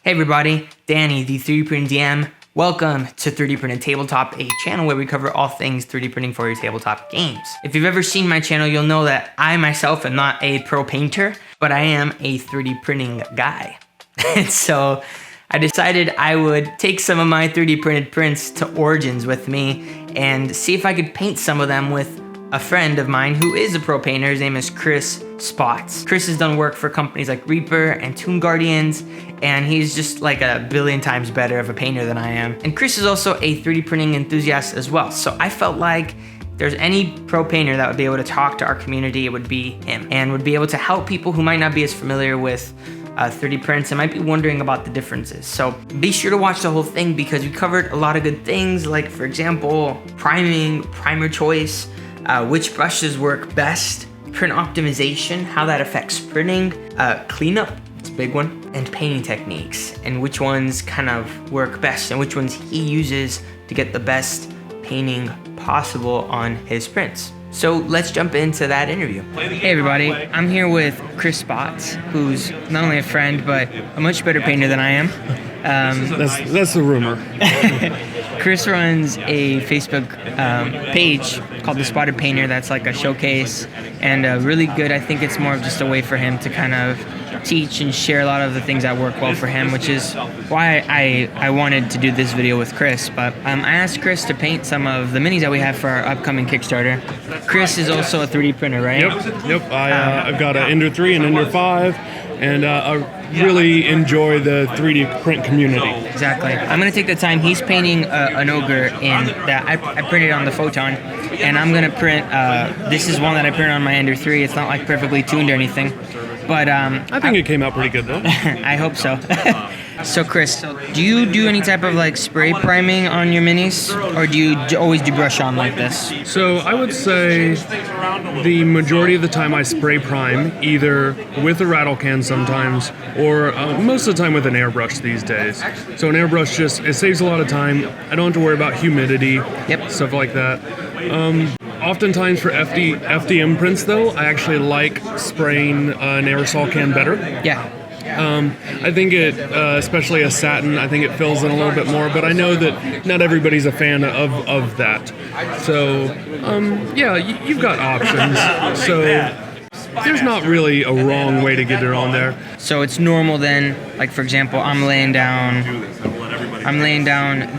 Hey everybody, Danny, the 3D Printing DM. Welcome to 3D Printed Tabletop, a channel where we cover all things 3D printing for your tabletop games. If you've ever seen my channel, you'll know that I myself am not a pro painter, but I am a 3D printing guy. And so I decided I would take some of my 3D printed prints to Origins with me and see if I could paint some of them with a friend of mine who is a pro painter. His name is Chris Spots. Chris has done work for companies like Reaper and Toon Guardians, and he's just like a billion times better of a painter than I am. And Chris is also a 3D printing enthusiast as well. So I felt like if there's any pro painter that would be able to talk to our community, it would be him, and would be able to help people who might not be as familiar with 3D prints and might be wondering about the differences. So be sure to watch the whole thing because we covered a lot of good things, like for example, priming, primer choice, which brushes work best, print optimization, how that affects printing, cleanup, it's a big one, and painting techniques, and which ones kind of work best and which ones he uses to get the best painting possible on his prints. So let's jump into that interview. Hey everybody, I'm here with Chris Spots, who's not only a friend, but a much better painter than I am. That's the rumor. Chris runs a Facebook page called The Spotted Painter that's like a showcase, and really good. I think it's more of just a way for him to kind of teach and share a lot of the things that work well for him, which is why I wanted to do this video with Chris. But I asked Chris to paint some of the minis that we have for our upcoming Kickstarter. Chris is also a 3D printer, right? Yep. I've got an Ender 3 and Ender 5, and I really enjoy the 3D print community. Exactly. I'm going to take the time. He's painting an ogre in that I printed on the Photon, and I'm going to print, this is one that I printed on my Ender 3. It's not like perfectly tuned or anything, but I think it came out pretty good though. I hope so. So Chris, do you do any type of like spray priming on your minis, or do you always do brush on like this? So I would say the majority of the time I spray prime, either with a rattle can sometimes, or most of the time with an airbrush these days. So an airbrush it saves a lot of time. I don't have to worry about humidity, stuff like that. Oftentimes for FDM prints though, I actually like spraying an aerosol can better. Yeah. I think it, especially a satin, I think it fills in a little bit more, but I know that not everybody's a fan of that. So, yeah, you've got options. So there's not really a wrong way to get it on there. So it's normal then, like for example, I'm laying down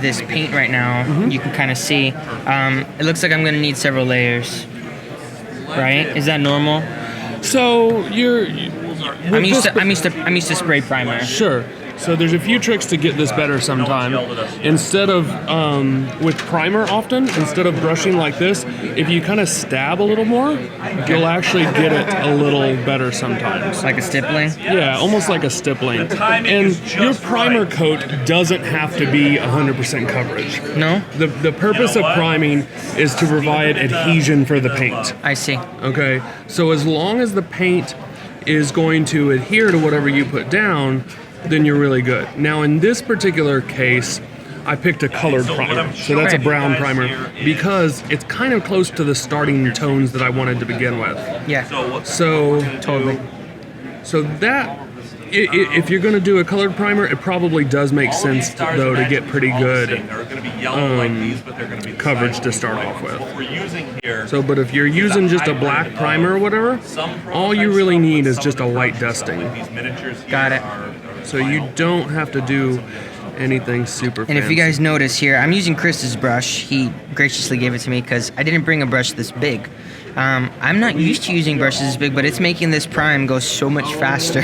this paint right now. You can kind of see. It looks like I'm going to need several layers, right? Is that normal? So I'm used to spray primer. Sure. So there's a few tricks to get this better sometime. Instead of, with primer often, instead of brushing like this, if you kind of stab a little more, you'll actually get it a little better sometimes. Like a stippling? Yeah, almost like a stippling. And your primer coat doesn't have to be 100% coverage. No? The purpose of priming is to provide adhesion for the paint. I see. Okay, so as long as the paint is going to adhere to whatever you put down, then you're really good. Now in this particular case, I picked a colored primer. So that's a brown primer because it's kind of close to the starting tones that I wanted to begin with. Yeah. So totally. So that, if you're going to do a colored primer, it probably does make sense though to get pretty good coverage to start off with. So, but if you're using just a black primer or whatever, all you really need is just a light dusting. Got it. So you don't have to do anything super fancy. And if you guys notice here, I'm using Chris's brush. He graciously gave it to me because I didn't bring a brush this big. I'm not used to using brushes this big, but it's making this prime go so much faster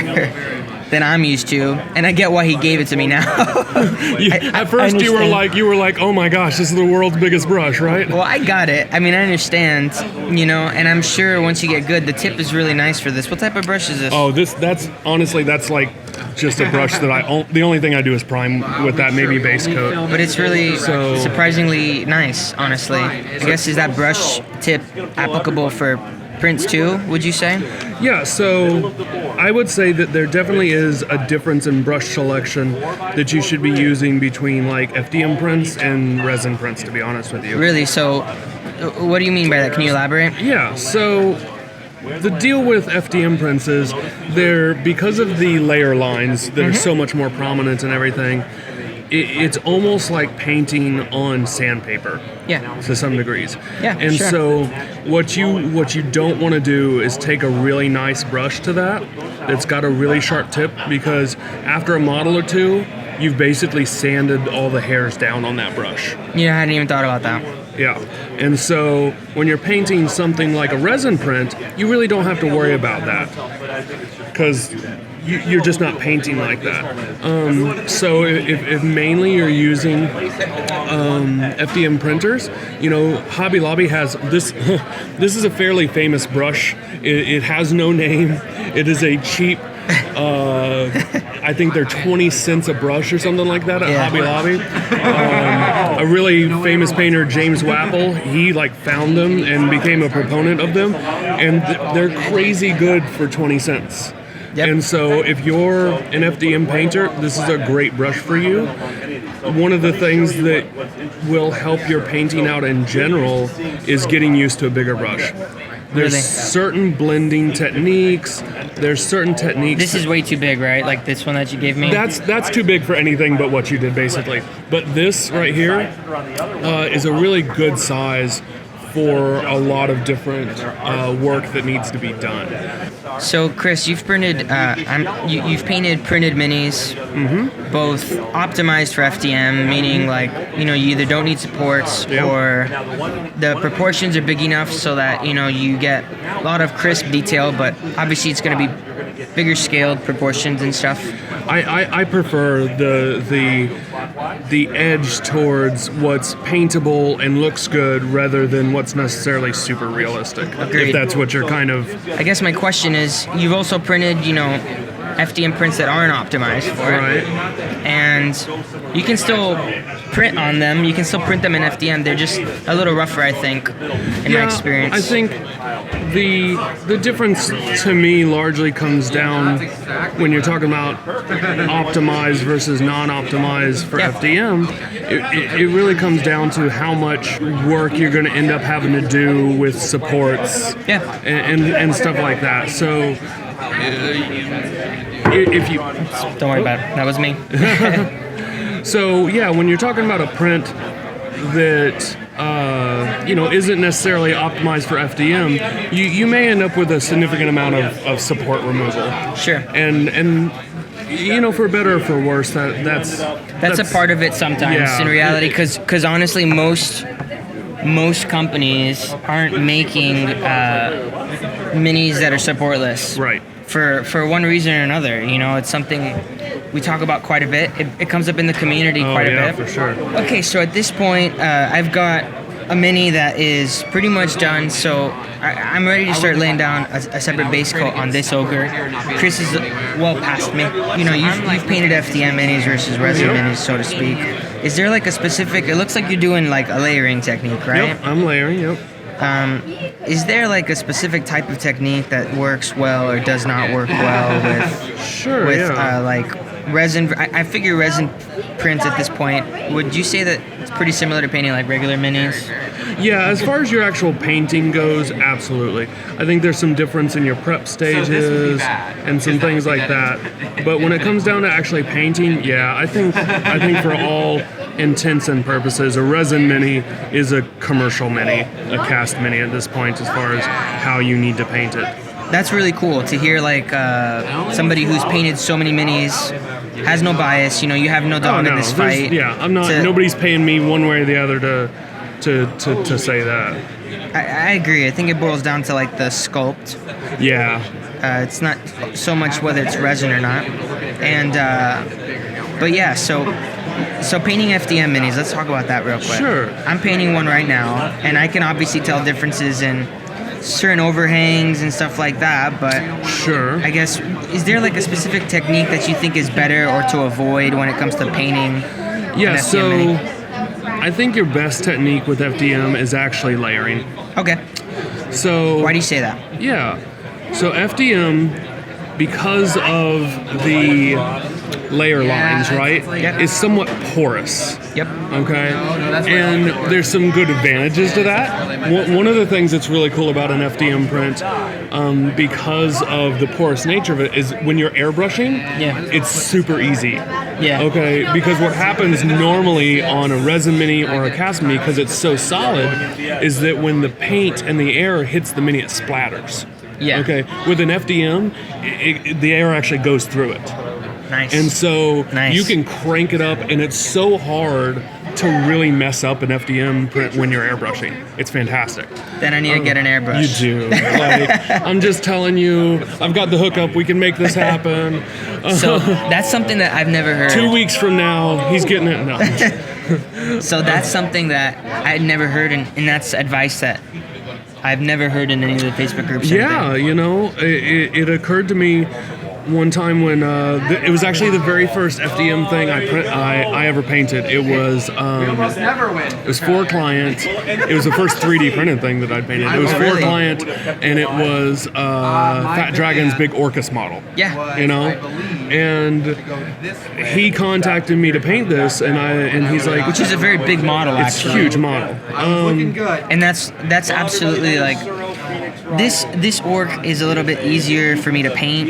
than I'm used to, and I get why he gave it to me now. At first you were like, oh my gosh, this is the world's biggest brush, right? Well, I got it. I mean, I understand, and I'm sure once you get good, the tip is really nice for this. What type of brush is this? Oh, that's honestly like just a brush that the only thing I do is prime with that, maybe base coat. But it's really surprisingly nice, honestly. I guess, is that brush tip applicable for prints too, would you say? Yeah, so I would say that there definitely is a difference in brush selection that you should be using between like FDM prints and resin prints, to be honest with you. Really? So what do you mean by that? Can you elaborate? Yeah, so the deal with FDM prints is they're, because of the layer lines that are so much more prominent and everything, it's almost like painting on sandpaper. Yeah. To some degrees. Yeah, And sure. so what you don't want to do is take a really nice brush to that's got a really sharp tip, because after a model or two, you've basically sanded all the hairs down on that brush. Yeah, I hadn't even thought about that. Yeah. And so when you're painting something like a resin print, you really don't have to worry about that, because you're just not painting like that. So if mainly you're using FDM printers, Hobby Lobby has this. This is a fairly famous brush. It has no name. It is a cheap. I think they're 20 cents a brush or something like that at Hobby Lobby. A really famous painter, James Wapple, he found them and became a proponent of them, and they're crazy good for 20 cents. Yep. And so if you're an FDM painter, this is a great brush for you. One of the things that will help your painting out in general is getting used to a bigger brush. There's certain blending techniques. There's certain techniques. This is way too big, right? Like this one that you gave me? That's too big for anything but what you did, basically. But this right here is a really good size for a lot of different work that needs to be done. So, Chris, you've printed, you've painted printed minis, both optimized for FDM, meaning you either don't need supports or the proportions are big enough so that you get a lot of crisp detail, but obviously it's going to be bigger scaled proportions and stuff. I prefer the edge towards what's paintable and looks good rather than what's necessarily super realistic. Agreed. If that's what you're kind of... I guess my question is, you've also printed, FDM prints that aren't optimized for it. And you can still print on them. You can still print them in FDM. They're just a little rougher, I think, in my experience. I think the difference to me largely comes down when you're talking about optimized versus non-optimized for FDM. It really comes down to how much work you're going to end up having to do with supports and stuff like that. So if you don't worry about it. That was me. So when you're talking about a print that isn't necessarily optimized for FDM, you may end up with a significant amount of support removal. Sure. And for better or for worse, that's a part of it sometimes in reality, because honestly most companies aren't making minis that are supportless. Right. For one reason or another. It's something we talk about quite a bit. It comes up in the community quite a bit. For sure. Okay, so at this point, I've got a mini that is pretty much done, so I'm ready to start laying down a separate base coat on this ogre. Chris is well past me. You've painted FDM minis versus resin minis, so to speak. Is there a specific, it looks like you're doing a layering technique, right? Yep, I'm layering, yep. Is there a specific type of technique that works well or does not work well with resin? I figure resin prints at this point. Would you say that it's pretty similar to painting regular minis? Yeah, as far as your actual painting goes, absolutely. I think there's some difference in your prep stages and some things like that. But when it comes down to actually painting, I think for all intents and purposes, a resin mini is a commercial mini, a cast mini at this point, as far as how you need to paint it. That's really cool to hear, somebody who's painted so many minis, has no bias. You have no dog in this fight. I'm not. Nobody's paying me one way or the other to say that. I agree. I think it boils down to the sculpt. Yeah. It's not so much whether it's resin or not. And but yeah, so painting FDM minis. Let's talk about that real quick. Sure. I'm painting one right now, and I can obviously tell differences in certain overhangs and stuff like that, but sure. I guess, is there a specific technique that you think is better or to avoid when it comes to painting? So mini? I think your best technique with FDM is actually layering. Okay. So why do you say that? Yeah. So FDM, because of the layer lines, right, Yep. is somewhat porous. Yep. Okay, and there's some good advantages to that. One of the things that's really cool about an FDM print, because of the porous nature of it, is when you're airbrushing, it's super easy. Yeah. Okay, because what happens normally on a resin mini or a cast mini, because it's so solid, is that when the paint and the air hits the mini, it splatters. Yeah. Okay, with an FDM, the air actually goes through it. Nice. And so Nice. you can crank it up, and it's so hard to really mess up an FDM print when you're airbrushing. It's fantastic. Then I need to get an airbrush. You do. Like, I'm just telling you, I've got the hookup. We can make this happen. So that's something that I've never heard. 2 weeks from now, he's getting it. No. So that's something that I had never heard, and that's advice that I've never heard in any of the Facebook groups. or Yeah, anything. you know, it occurred to me one time when it was actually the very first FDM thing I ever painted. It was it was for a client. It was the first 3D printed thing that I'd painted. It was for a client, and it was Fat Dragon's big Orcus model. Yeah. You know, and he contacted me to paint this, and he's like, Which is a very big model, it's a actually. huge model. And that's absolutely like this orc is a little bit easier for me to paint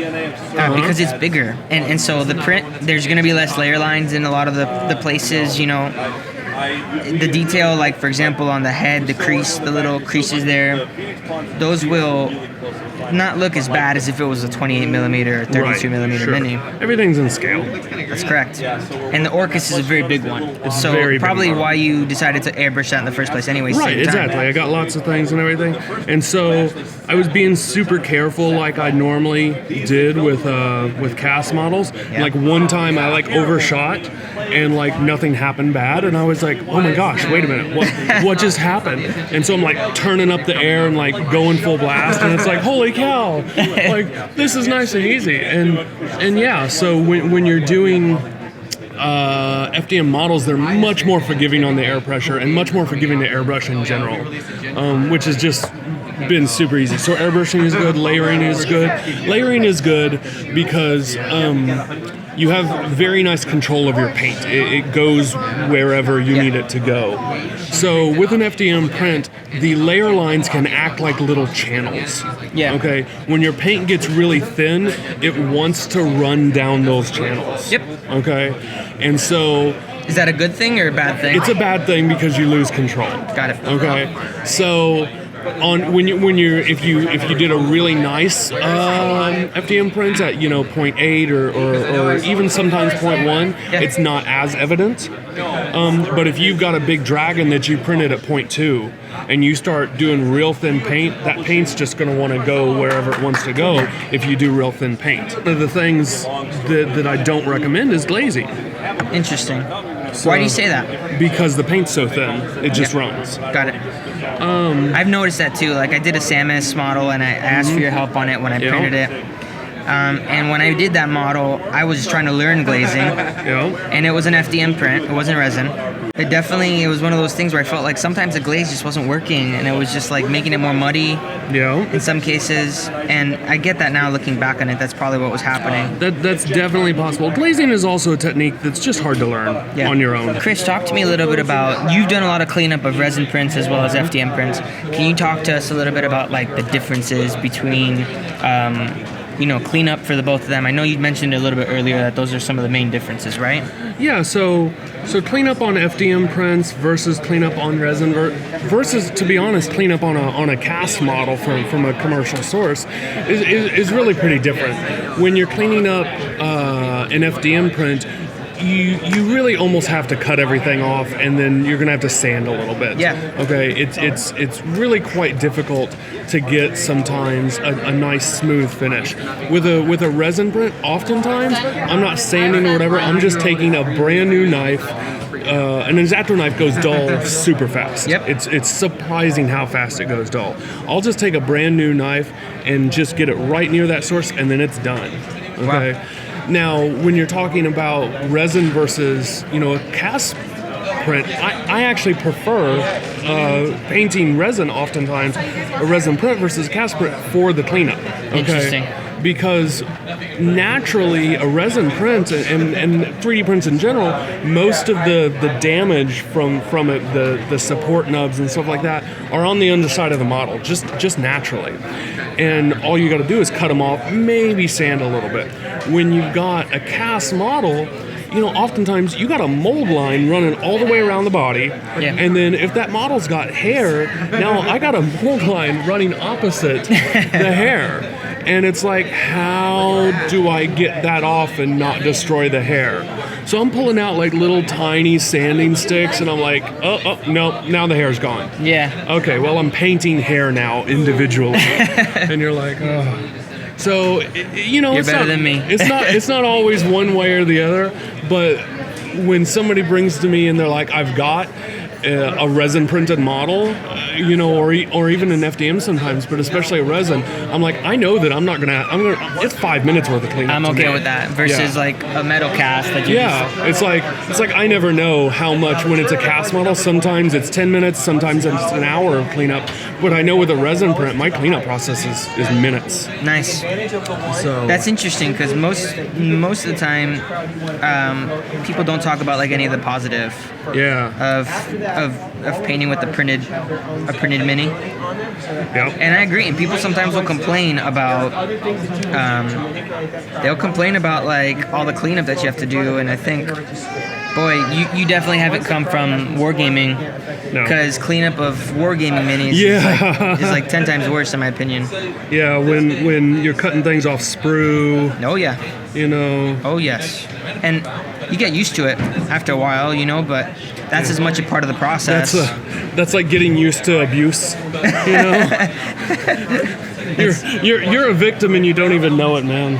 because it's bigger, and so the print, there's going to be less layer lines in a lot of the places, you know. The detail, like for example on the head, the crease, the little creases there, those will not look as bad as if it was a 28 millimeter or 32 millimeter sure. mini. Everything's in scale. That's correct. And the Orcus is a very big one. It's so very big probably model. why you decided to airbrush that in the first place anyway. Right, same time. exactly. I got lots of things and everything. And so I was being super careful like I normally did with cast models. Yeah. Like one time I like overshot and like nothing happened bad, and I was like, oh my gosh, wait a minute, what just happened? And so I'm like turning up the air and like going full blast, and it's like, holy cow, like this is nice and easy. And yeah, so when you're doing FDM models, they're much more forgiving on the air pressure and much more forgiving to airbrush in general, which has just been super easy. So airbrushing is good, layering is good. Layering is good because you have very nice control of your paint. It goes wherever you need it to go. So with an FDM print, the layer lines can act like little channels. Yeah. Okay. When your paint gets really thin, it wants to run down those channels. Yep. Okay. And so Is that a good thing or a bad thing? it's a bad thing because you lose control. Got it. Okay. So if you did a really nice FDM print at 0.8 or even sometimes 0.1, it's not as evident. But if you've got a big dragon that you printed at 0.2 and you start doing real thin paint, that paint's just going to want to go wherever it wants to go if you do real thin paint. One of the things that I don't recommend is glazing. Interesting. Why do you say that? Because the paint's so thin, it just runs. Got it. I've noticed that too. Like I did a Samus model and I asked for your help on it when I printed it. And when I did that model, I was trying to learn glazing, and it was an FDM print. It wasn't resin. It was one of those things where I felt like sometimes the glaze just wasn't working, and it was just like making it more muddy in some cases. And I get that now looking back on it. That's probably what was happening. That's definitely possible. Glazing is also a technique that's just hard to learn on your own. Chris, talk to me a little bit about, you've done a lot of cleanup of resin prints as well as FDM prints. Can you talk to us a little bit about like the differences between cleanup for the both of them? I know you mentioned a little bit earlier that those are some of the main differences, right? Yeah, so cleanup on FDM prints versus cleanup on resin versus, to be honest, cleanup on a cast model from a commercial source is really pretty different. When you're cleaning up an FDM print, you really almost have to cut everything off, and then you're gonna have to sand a little bit. Yeah. Okay. It's really quite difficult to get sometimes a nice smooth finish with a resin print. Oftentimes, I'm not sanding or whatever. I'm just taking a brand new knife. An X-Acto knife goes dull super fast. Yep. It's surprising how fast it goes dull. I'll just take a brand new knife and just get it right near that source, and then it's done. Okay. Wow. Now, when you're talking about resin versus, a cast print, I actually prefer painting resin oftentimes, a resin print versus cast print for the cleanup. Okay? Interesting. because naturally a resin print and 3D prints in general, most of the damage from it, the support nubs and stuff like that, are on the underside of the model, just naturally. And all you got to do is cut them off, maybe sand a little bit. When you've got a cast model, you know, oftentimes you got a mold line running all the way around the body, and then if that model's got hair, now I got a mold line running opposite the hair. And it's like, how do I get that off and not destroy the hair? So I'm pulling out like little tiny sanding sticks, and I'm like, oh, no, now the hair's gone. Yeah. Okay, well, I'm painting hair now individually. And you're like, oh. So, you know, You're better than me. It's not always one way or the other, but when somebody brings to me and they're like, I've got a resin printed model, you know, or even an FDM sometimes, but especially a resin, I'm like, I know that I'm gonna, it's 5 minutes worth of cleanup. I'm okay with that versus like a metal cast that you it's like I never know how much when it's a cast model. Sometimes it's 10 minutes, sometimes it's an hour of cleanup. But I know with a resin print, my cleanup process is minutes. Nice. So that's interesting because most of the time, people don't talk about like any of the positive of painting with a printed mini. Yeah. And I agree. And people sometimes will complain about like all the cleanup that you have to do. And I think, boy, you definitely haven't come from wargaming, because cleanup of wargaming minis is like 10 times worse in my opinion. Yeah, when you're cutting things off sprue. Oh yeah. You know. Oh yes. And you get used to it after a while, you know, but that's as much a part of the process. That's like getting used to abuse, you know. You're a victim and you don't even know it, man.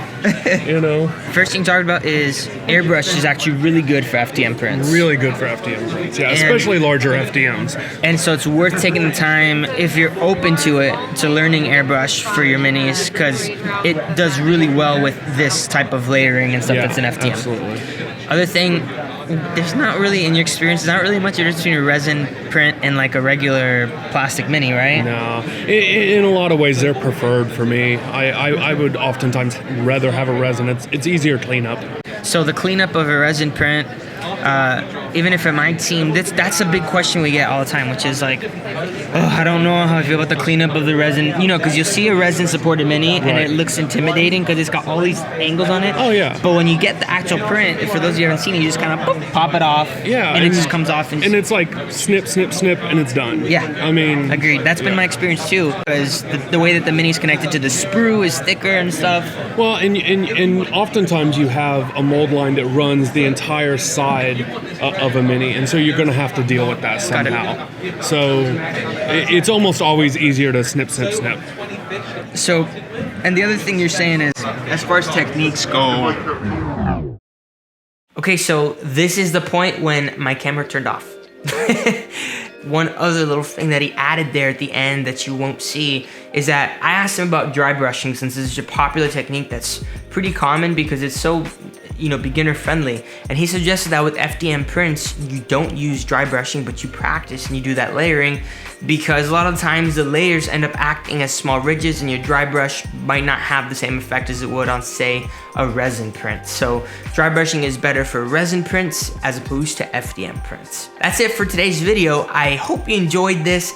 You know. First thing talked about is airbrush is actually really good for FDM prints. Really good for FDM prints, yeah, especially larger FDMs. And so it's worth taking the time, if you're open to it, to learning airbrush for your minis, because it does really well with this type of layering and stuff that's in FDM. Absolutely. Other thing, there's not really, in your experience, there's not really much difference between a resin print and like a regular plastic mini, right? No. In a lot of ways, they're preferred for me. I would oftentimes rather have a resin. It's easier cleanup. So the cleanup of a resin print, even if at my team, that's a big question we get all the time, which is like, oh, I don't know how I feel about the cleanup of the resin, you know, because you'll see a resin supported mini and it looks intimidating because it's got all these angles on it. Oh yeah. But when you get the actual print, for those of you who haven't seen it, you just kind of pop it off. Yeah. And it just comes off. And it's like snip, snip, snip, and it's done. Yeah. I mean. Agreed. That's been my experience too, because the way that the mini's connected to the sprue is thicker and stuff. Well, and oftentimes you have a mold line that runs the entire side of a mini, and so you're going to have to deal with that somehow. So it's almost always easier to snip, snip, snip. So, and the other thing you're saying is, as far as techniques go. Okay, so this is the point when my camera turned off. One other little thing that he added there at the end that you won't see is that I asked him about dry brushing, since this is a popular technique that's pretty common because it's so, you know, beginner friendly. And he suggested that with FDM prints, you don't use dry brushing, but you practice and you do that layering, because a lot of times the layers end up acting as small ridges and your dry brush might not have the same effect as it would on, say, a resin print. So dry brushing is better for resin prints as opposed to FDM prints. That's it for today's video. I hope you enjoyed this.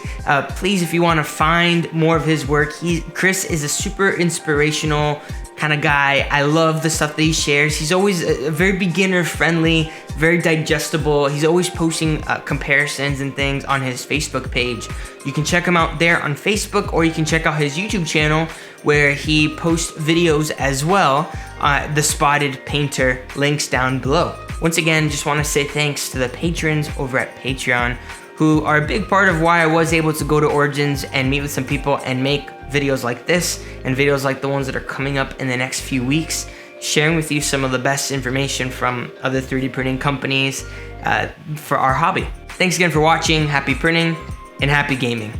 Please, if you want to find more of his work, Chris is a super inspirational kind of guy. I love the stuff that he shares. He's always a very beginner friendly, very digestible. He's always posting comparisons and things on his Facebook page. You can check him out there on Facebook, or you can check out his YouTube channel where he posts videos as well. The Spotted Painter, links down below. Once again, just want to say thanks to the patrons over at Patreon, who are a big part of why I was able to go to Origins and meet with some people and make videos like this and videos like the ones that are coming up in the next few weeks, sharing with you some of the best information from other 3D printing companies for our hobby. Thanks again for watching. Happy printing and happy gaming.